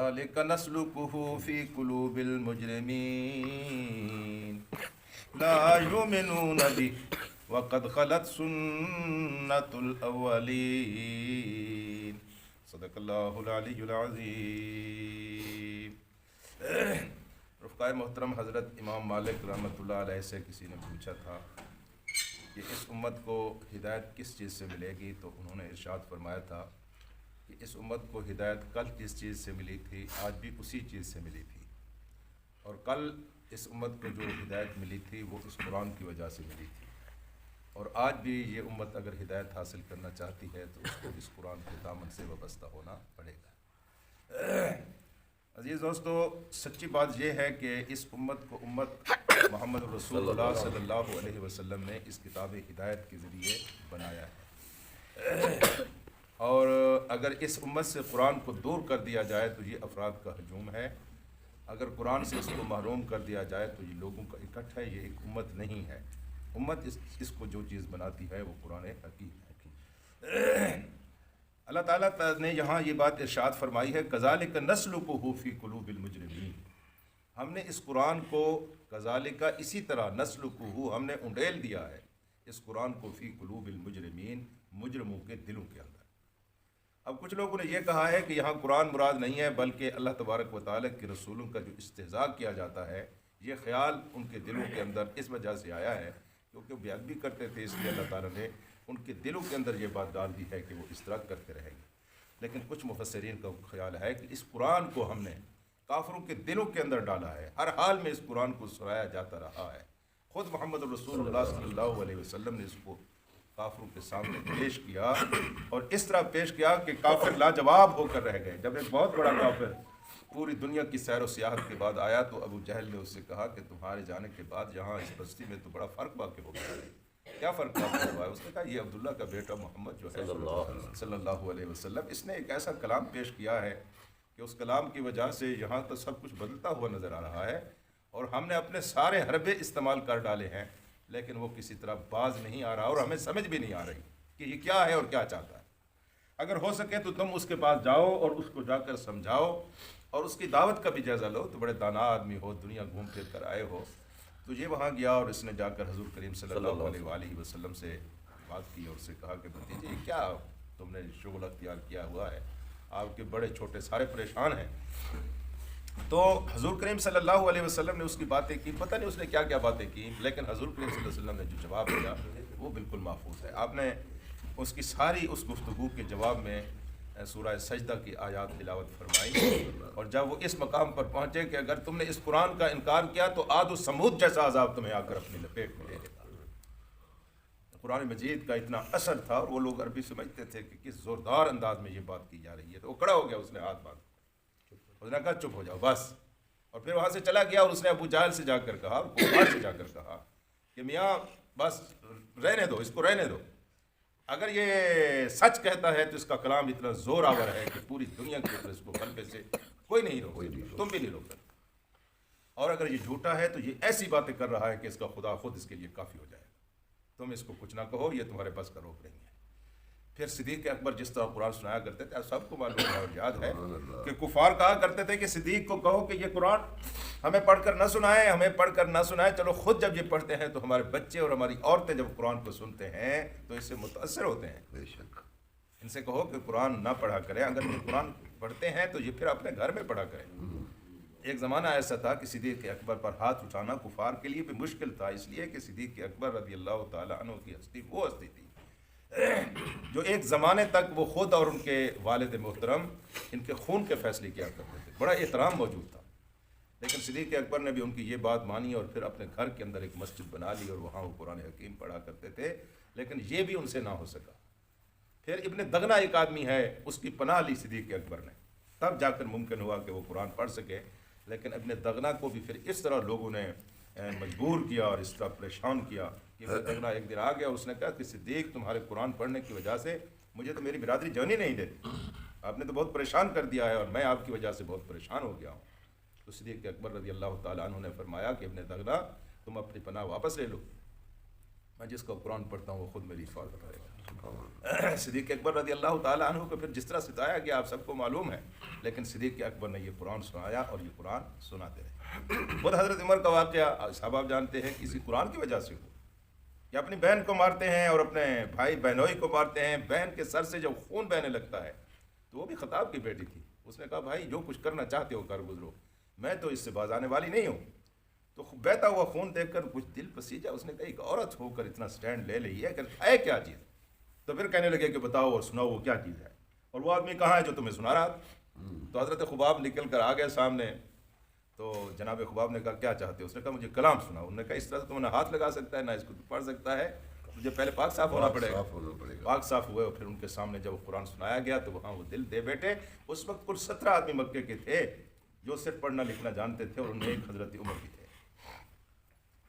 كذلك نسلكه في قلوب المجرمين لا يؤمنون به وقد خلت سنة الأولين صدق اللہ العلی العظیم۔ رفقائے محترم، حضرت امام مالک رحمۃ اللہ علیہ سے کسی نے پوچھا تھا کہ اس امت کو ہدایت کس چیز سے ملے گی، تو انہوں نے ارشاد فرمایا تھا کہ اس امت کو ہدایت کل جس چیز سے ملی تھی آج بھی اسی چیز سے ملی تھی، اور کل اس امت کو جو ہدایت ملی تھی وہ اس قرآن کی وجہ سے ملی تھی، اور آج بھی یہ امت اگر ہدایت حاصل کرنا چاہتی ہے تو اس کو اس قرآن کے دامن سے وابستہ ہونا پڑے گا۔ عزیز دوستو، سچی بات یہ ہے کہ اس امت کو امت محمد رسول اللہ صلی اللہ علیہ وسلم نے اس کتاب ہدایت کے ذریعے بنایا ہے، اور اگر اس امت سے قرآن کو دور کر دیا جائے تو یہ افراد کا ہجوم ہے، اگر قرآن سے اس کو محروم کر دیا جائے تو یہ لوگوں کا اکٹھ ہے، یہ ایک امت نہیں ہے۔ امت اس کو جو چیز بناتی ہے وہ قرآن حکیم ہے۔ اللہ تعالیٰ نے یہاں یہ بات ارشاد فرمائی ہے کذالک نسلکہ فی قلوب المجرمین، ہم نے اس قرآن کو کذالک اسی طرح نسلکہ ہم نے انڈیل دیا ہے اس قرآن کو فی قلوب المجرمین، مجرموں کے دلوں کے اندر۔ اب کچھ لوگوں نے یہ کہا ہے کہ یہاں قرآن مراد نہیں ہے بلکہ اللہ تبارک و تعالیٰ کے رسولوں کا جو استہزاء کیا جاتا ہے، یہ خیال ان کے دلوں کے اندر اس وجہ سے آیا ہے کیونکہ وہ بیعت بھی کرتے تھے، اس لیے اللہ تعالیٰ نے ان کے دلوں کے اندر یہ بات ڈال دی ہے کہ وہ اس طرح کرتے رہیں گے۔ لیکن کچھ مفسرین کا خیال ہے کہ اس قرآن کو ہم نے کافروں کے دلوں کے اندر ڈالا ہے، ہر حال میں اس قرآن کو سنایا جاتا رہا ہے۔ خود محمد رسول اللہ صلی اللہ علیہ وسلم نے اس کو کافروں کے سامنے پیش کیا، اور اس طرح پیش کیا کہ کافر لاجواب ہو کر رہ گئے۔ جب ایک بہت بڑا کافر پوری دنیا کی سیر و سیاحت کے بعد آیا تو ابو جہل نے اس سے کہا کہ تمہارے جانے کے بعد یہاں اس بستی میں تو بڑا فرق واقع ہو گیا ہے۔ کیا فرق واقع ہوا ہے؟ اس نے کہا یہ عبداللہ کا بیٹا محمد جو ہے صلی اللہ علیہ وسلم، اس نے ایک ایسا کلام پیش کیا ہے کہ اس کلام کی وجہ سے یہاں تو سب کچھ بدلتا ہوا نظر آ رہا ہے، اور ہم نے اپنے سارے حربے استعمال کر ڈالے ہیں لیکن وہ کسی طرح باز نہیں آ رہا، اور ہمیں سمجھ بھی نہیں آ رہی کہ یہ کیا ہے اور کیا چاہتا ہے۔ اگر ہو سکے تو تم اس کے پاس جاؤ اور اس کو جا کر سمجھاؤ اور اس کی دعوت کا بھی جائزہ لو، تو بڑے دانا آدمی ہو، دنیا گھوم پھر کر آئے ہو۔ تو یہ وہاں گیا اور اس نے جا کر حضور کریم صلی اللہ علیہ وآلہ وسلم سے بات کی اور اس سے کہا کہ بھتیجے یہ کیا تم نے شغل اختیار کیا ہوا ہے، آپ کے بڑے چھوٹے سارے پریشان ہیں۔ تو حضور کریم صلی اللہ علیہ وسلم نے اس کی باتیں کی، پتہ نہیں اس نے کیا کیا باتیں کی، لیکن حضور کریم صلی اللہ علیہ وسلم نے جو جواب دیا وہ بالکل محفوظ ہے۔ آپ نے اس کی ساری اس گفتگو کے جواب میں سورہ سجدہ کی آیات تلاوت فرمائی، اور جب وہ اس مقام پر پہنچے کہ اگر تم نے اس قرآن کا انکار کیا تو عاد و سمود جیسا عذاب تمہیں آ کر اپنی لپیٹ میں لے لے گا۔ قرآن مجید کا اتنا اثر تھا، اور وہ لوگ عربی سمجھتے تھے کہ کس زوردار انداز میں یہ بات کی جا رہی ہے، تو وہ کھڑا ہو گیا، اس نے ہاتھ باندھ، اس نے کہا چپ ہو جاؤ بس، اور پھر وہاں سے چلا گیا اور اس نے ابو جہل سے جا کر کہا، اور کفار سے جا کر کہا کہ میاں بس رہنے دو، اس کو رہنے دو، اگر یہ سچ کہتا ہے تو اس کا کلام اتنا زور آور ہے کہ پوری دنیا کے اوپر اس کو غلبے سے کوئی نہیں روک سکتا، تم بھی نہیں روک سکتے، اور اگر یہ جھوٹا ہے تو یہ ایسی باتیں کر رہا ہے کہ اس کا خدا خود اس کے لیے کافی ہو جائے گا، تم اس کو کچھ نہ کہو، یہ تمہارے بس کا روک نہیں ہے۔ پھر صدیق اکبر جس طرح قرآن سنایا کرتے تھے، سب کو معلوم ہے اور یاد ہے کہ کفار کہا کرتے تھے کہ صدیق کو کہو کہ یہ قرآن ہمیں پڑھ کر نہ سنائے، ہمیں پڑھ کر نہ سنائے، چلو خود جب یہ پڑھتے ہیں تو ہمارے بچے اور ہماری عورتیں جب قرآن کو سنتے ہیں تو اس سے متاثر ہوتے ہیں، بے شک ان سے کہو کہ قرآن نہ پڑھا کریں، اگر یہ قرآن پڑھتے ہیں تو یہ پھر اپنے گھر میں پڑھا کریں۔ ایک زمانہ ایسا تھا کہ صدیق اکبر پر ہاتھ اٹھانا کفار کے لیے بھی مشکل تھا، اس لیے کہ صدیق اکبر رضی اللہ تعالیٰ عنہ کی ہستی وہ ہستی تھی جو ایک زمانے تک وہ خود اور ان کے والد محترم ان کے خون کے فیصلے کیا کرتے تھے، بڑا احترام موجود تھا، لیکن صدیق اکبر نے بھی ان کی یہ بات مانی اور پھر اپنے گھر کے اندر ایک مسجد بنا لی اور وہاں وہ قرآن حکیم پڑھا کرتے تھے، لیکن یہ بھی ان سے نہ ہو سکا۔ پھر ابن دغنا ایک آدمی ہے، اس کی پناہ لی صدیق اکبر نے، تب جا کر ممکن ہوا کہ وہ قرآن پڑھ سکے، لیکن ابن دغنا کو بھی پھر اس طرح لوگوں نے مجبور کیا اور اس طرح پریشان کیا کہ ابن دغنا ایک دن آ گیا، اس نے کہا کہ صدیق تمہارے قرآن پڑھنے کی وجہ سے مجھے تو میری برادری جانے نہیں دیتی، آپ نے تو بہت پریشان کر دیا ہے اور میں آپ کی وجہ سے بہت پریشان ہو گیا ہوں۔ تو صدیق اکبر رضی اللہ تعالیٰ عنہ نے فرمایا کہ ابن دغنا تم اپنی پناہ واپس لے لو، میں جس کا قرآن پڑھتا ہوں وہ خود میری حفاظت کرے گا۔ صدیق اکبر رضی اللہ تعالیٰ عنہ کو پھر جس طرح ستایا گیا آپ سب کو معلوم ہے، لیکن صدیق اکبر نے یہ قرآن سنایا اور یہ قرآن سناتے رہے۔ خود حضرت عمر کا واقعہ صاحب آپ جانتے ہیں، کسی قرآن کی وجہ سے ہو کہ اپنی بہن کو مارتے ہیں اور اپنے بھائی بہنوئی کو مارتے ہیں، بہن کے سر سے جب خون بہنے لگتا ہے تو وہ بھی خطاب کی بیٹی تھی، اس نے کہا بھائی جو کچھ کرنا چاہتے ہو کر گزرو، میں تو اس سے باز آنے والی نہیں ہوں۔ تو بہتا ہوا خون دیکھ کر کچھ دل پسیجا، اس نے کہا ایک عورت ہو کر اتنا سٹینڈ لے لی ہے کہ ہے کیا چیز؟ تو پھر کہنے لگے کہ بتاؤ اور سناؤ وہ کیا چیز ہے، اور وہ آدمی کہاں ہے جو تمہیں سنا رہا تھا؟ تو حضرت خباب نکل کر آ گئے سامنے، تو جناب خباب نے کہا کیا چاہتے ہو؟ اس نے کہا مجھے کلام سناؤ۔ انہوں نے کہا اس طرح سے تم نہ ہاتھ لگا سکتا ہے نہ اس کو پڑھ سکتا ہے، مجھے پہلے پاک صاف ہونا پڑے گا۔ پاک صاف ہوئے اور پھر ان کے سامنے جب قرآن سنایا گیا تو وہاں وہ دل دے بیٹھے۔ اس وقت کل 17 آدمی مکے کے تھے جو صرف پڑھنا لکھنا جانتے تھے، اور ان میں ایک حضرت عمر بھی تھے،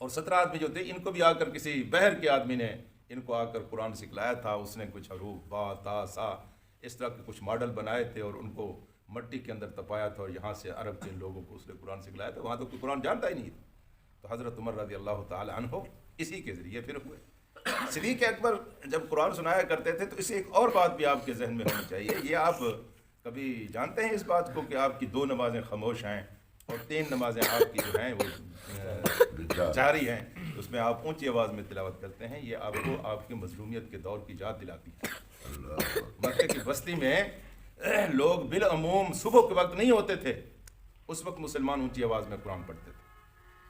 اور 17 آدمی جو تھے ان کو بھی آ کر کسی بحر کے آدمی نے ان کو آ کر قرآن سکھلایا تھا۔ اس نے کچھ حروف با تا سا اس طرح کے کچھ ماڈل بنائے تھے اور ان کو مٹی کے اندر تپایا تھا، اور یہاں سے عرب کے لوگوں کو اس نے قرآن سکھلایا تھا، وہاں تو کوئی قرآن جانتا ہی نہیں تھا۔ تو حضرت عمر رضی اللہ تعالی عنہ اسی کے ذریعے پھر ہوئے۔ صدیق اکبر جب قرآن سنایا کرتے تھے تو اسے ایک اور بات بھی آپ کے ذہن میں ہونی چاہیے، یہ آپ کبھی جانتے ہیں اس بات کو کہ آپ کی 2 نمازیں خاموش ہیں اور 3 نمازیں آپ کی جو ہیں وہ جاری ہیں، اس میں آپ اونچی آواز میں تلاوت کرتے ہیں، یہ آپ کو آپ کی مظلومیت کے دور کی یاد دلاتی ہے۔ مکے کی بستی میں لوگ بالعموم صبح کے وقت نہیں ہوتے تھے، اس وقت مسلمان اونچی آواز میں قرآن پڑھتے تھے،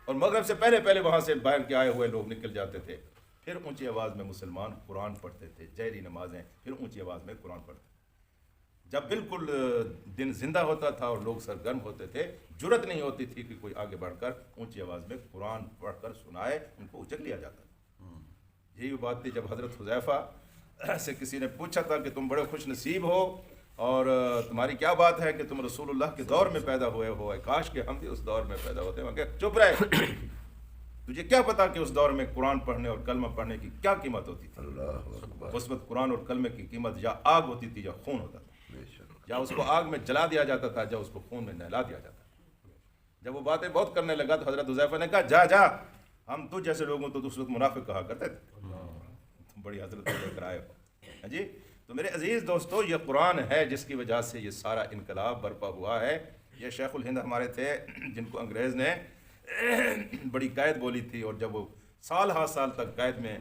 اور مغرب سے پہلے پہلے وہاں سے باہر کے آئے ہوئے لوگ نکل جاتے تھے، پھر اونچی آواز میں مسلمان قرآن پڑھتے تھے، جہری نمازیں، پھر اونچی آواز میں قرآن پڑھتے تھے۔ جب بالکل دن زندہ ہوتا تھا اور لوگ سرگرم ہوتے تھے، جرت نہیں ہوتی تھی کہ کوئی آگے بڑھ کر اونچی آواز میں قرآن پڑھ کر سنائے، ان کو اچک لیا جاتا تھا۔ یہی بات تھی جب حضرت حذیفہ سے کسی نے پوچھا تھا کہ تم بڑے خوش نصیب ہو اور تمہاری کیا بات ہے کہ تم رسول اللہ کے دور میں پیدا ہوئے ہو، کاش کہ ہم بھی اس دور میں پیدا ہوتے ہیں۔ کہ چپ رہے، تجھے کیا پتا کہ اس دور میں قرآن پڑھنے اور کلمہ پڑھنے کی کیا قیمت ہوتی تھی؟ اس وقت قرآن اور کلمے کی قیمت یا آگ ہوتی تھی یا خون ہوتا تھا، یا اس کو آگ میں جلا دیا جاتا تھا یا اس کو خون میں نہلا دیا جاتا تھا۔ جب وہ باتیں بہت کرنے لگا تو حضرت حذیفہ نے کہا جا جا، ہم تو جیسے لوگوں تو اس وقت منافق کہا کرتے تھے، تم بڑی حضرت لے کر آئے ہو۔ جی تو میرے عزیز دوستو، یہ قرآن ہے جس کی وجہ سے یہ سارا انقلاب برپا ہوا ہے۔ یہ شیخ الہند ہمارے تھے جن کو انگریز نے بڑی قید بولی تھی، اور جب وہ سال ہا سال تک قید میں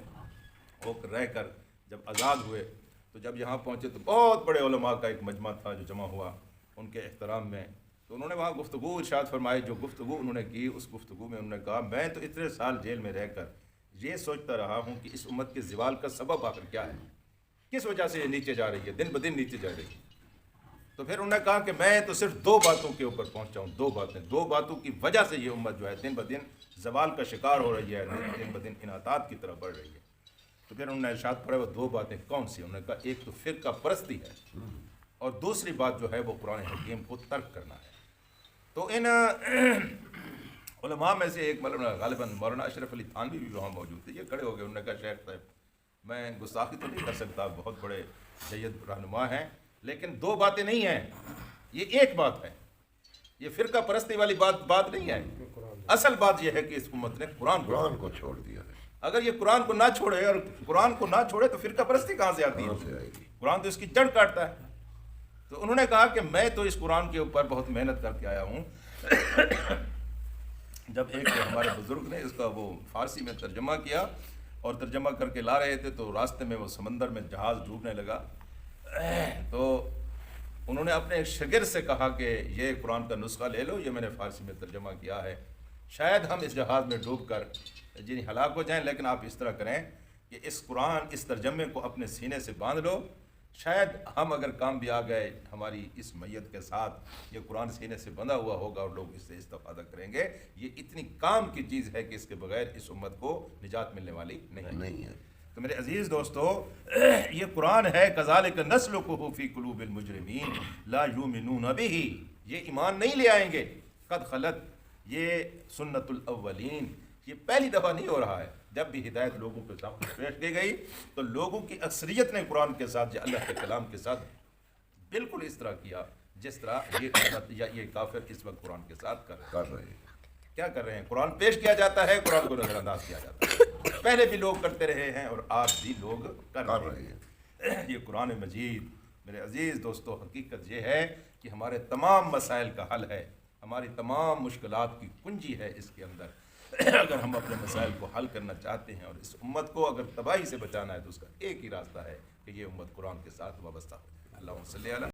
ہو کر رہ کر جب آزاد ہوئے تو جب یہاں پہنچے تو بہت بڑے علماء کا ایک مجمع تھا جو جمع ہوا ان کے احترام میں، تو انہوں نے وہاں گفتگو ارشاد فرمائی۔ جو گفتگو انہوں نے کی، اس گفتگو میں انہوں نے کہا میں تو اتنے سال جیل میں رہ کر یہ سوچتا رہا ہوں کہ اس امت کے زوال کا سبب آخر کیا ہے، کس وجہ سے یہ نیچے جا رہی ہے، دن بدن نیچے جا رہی ہے۔ تو پھر انہوں نے کہا کہ میں تو صرف 2 باتوں کے اوپر پہنچا ہوں، 2 باتوں کی وجہ سے یہ امت جو ہے دن بدن زوال کا شکار ہو رہی ہے، دن بدن انحطاط کی طرف بڑھ رہی ہے۔ تو پھر انہوں نے ارشاد پڑھا وہ 2 باتیں کون سی؟ انہوں نے کہا ایک تو فرقہ پرستی ہے، اور دوسری بات جو ہے وہ قرآن حکیم کو ترک کرنا ہے۔ تو ان علماء میں سے ایک غالباً مولانا اشرف علی تھانوی بھی وہاں موجود تھے، یہ کھڑے ہو گئے، انہوں نے کہا شیخ صاحب میں گستاخی تو نہیں کر سکتا، بہت بڑے جید رہنما ہیں، لیکن 2 باتیں نہیں ہیں، یہ ایک بات ہے، یہ فرقہ پرستی والی بات نہیں ہے۔ اصل بات یہ ہے کہ اس امت نے قرآن کو چھوڑ دیا ہے۔ اگر یہ قرآن کو نہ چھوڑے، اور قرآن کو نہ چھوڑے تو فرقہ پرستی کہاں سے آتی ہے؟ قرآن تو اس کی جڑ کاٹتا ہے۔ تو انہوں نے کہا کہ میں تو اس قرآن کے اوپر بہت محنت کر کے آیا ہوں۔ جب ایک ہمارے بزرگ نے اس کا وہ فارسی میں ترجمہ کیا اور ترجمہ کر کے لا رہے تھے تو راستے میں وہ سمندر میں جہاز ڈوبنے لگا، تو انہوں نے اپنے ایک شاگرد سے کہا کہ یہ قرآن کا نسخہ لے لو، یہ میں نے فارسی میں ترجمہ کیا ہے، شاید ہم اس جہاز میں ڈوب کر ہلاک ہو جائیں، لیکن آپ اس طرح کریں کہ اس قرآن اس ترجمے کو اپنے سینے سے باندھ لو، شاید ہم اگر کام بھی آ گئے ہماری اس میت کے ساتھ یہ قرآن سینے سے بندھا ہوا ہوگا اور لوگ اس سے استفادہ کریں گے۔ یہ اتنی کام کی چیز ہے کہ اس کے بغیر اس امت کو نجات ملنے والی نہیں ہے۔ تو میرے عزیز دوستو، یہ قرآن ہے کذالک نسلکہ فی قلوب المجرمین لا یؤمنون بہ، یہ ایمان نہیں لے آئیں گے، قد خلت، یہ سنت الاولین، یہ پہلی دفعہ نہیں ہو رہا ہے۔ جب بھی ہدایت لوگوں کے سامنے پیش کی گئی تو لوگوں کی اکثریت نے قرآن کے ساتھ یا اللہ کے کلام کے ساتھ بالکل اس طرح کیا جس طرح یہ امت یا یہ کافر اس وقت قرآن کے ساتھ کر رہے ہیں۔ کیا کر رہے ہیں؟ قرآن پیش کیا جاتا ہے، قرآن کو نظر انداز کیا جاتا ہے۔ پہلے بھی لوگ کرتے رہے ہیں اور آج بھی لوگ کر رہے ہیں۔ یہ قرآن مجید میرے عزیز دوستو حقیقت یہ ہے کہ ہمارے تمام مسائل کا حل ہے، ہماری تمام مشکلات کی کنجی ہے اس کے اندر۔ اگر ہم اپنے مسائل کو حل کرنا چاہتے ہیں اور اس امت کو اگر تباہی سے بچانا ہے تو اس کا ایک ہی راستہ ہے کہ یہ امت قرآن کے ساتھ وابستہ ہو جائے۔ اللہم صلی علی